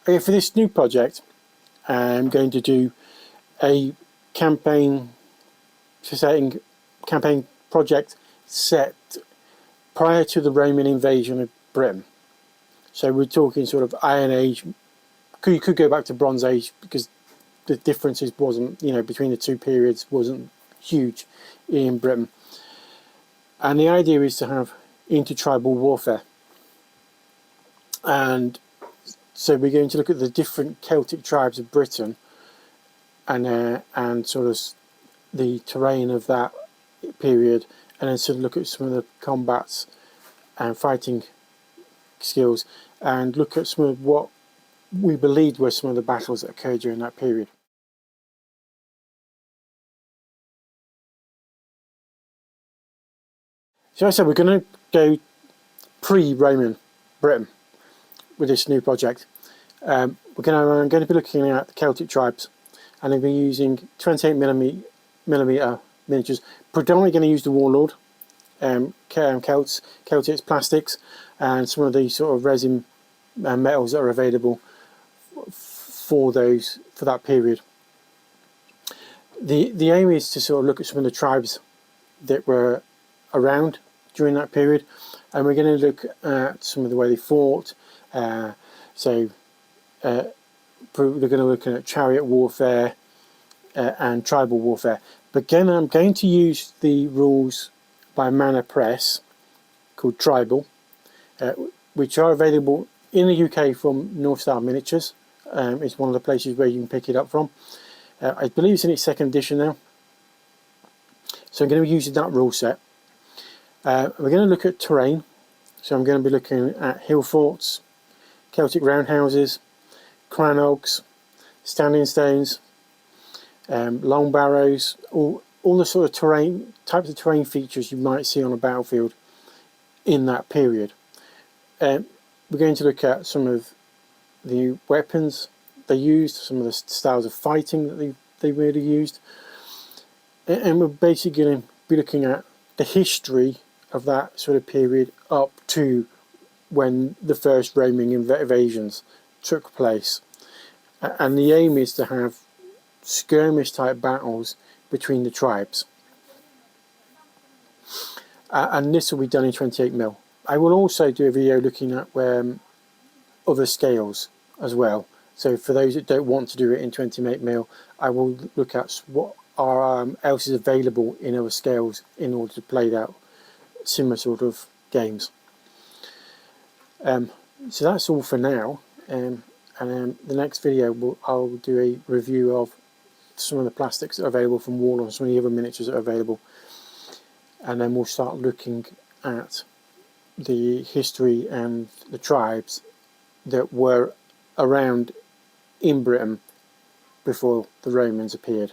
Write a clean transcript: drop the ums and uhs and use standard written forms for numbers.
For this new project, I'm going to do a campaign project set prior to the Roman invasion of Britain. So we're talking sort of Iron Age. You could go back to Bronze Age because the differences wasn't, between the two periods wasn't huge in Britain. And the idea is to have intertribal warfare. And so we're going to look at the different Celtic tribes of Britain and sort of the terrain of that period, and then sort of look at some of the combats and fighting skills, and look at some of what we believed were some of the battles that occurred during that period. So I said we're going to go pre-Roman Britain with this new project. I'm going to be looking at the Celtic tribes, and I've been using 28mm miniatures. Predominantly going to use the Warlord, Celtics plastics, and some of the sort of resin metals that are available for that period. The aim is to sort of look at some of the tribes that were around during that period, and we're going to look at some of the way they fought. We're going to look at chariot warfare and tribal warfare. But again, I'm going to use the rules by Mana Press called Tribal, which are available in the UK from North Star Miniatures. It's one of the places where you can pick it up from. I believe it's in its second edition now. So I'm going to be using that rule set. We're going to look at terrain. So I'm going to be looking at hill forts, Celtic roundhouses, crannogs, standing stones, long barrows, all the sort of types of terrain features you might see on a battlefield in that period. We're going to look at some of the weapons they used, some of the styles of fighting that they really used, and we're basically going to be looking at the history of that sort of period up to when the first Roman invasions took place. And the aim is to have skirmish type battles between the tribes. And this will be done in 28mm. I will also do a video looking at other scales as well. So for those that don't want to do it in 28mm, I will look at what else is available in other scales in order to play that similar sort of games. So that's all for now, and the next video I'll do a review of some of the plastics that are available from Warlord and some of the other miniatures that are available, and then we'll start looking at the history and the tribes that were around in Britain before the Romans appeared.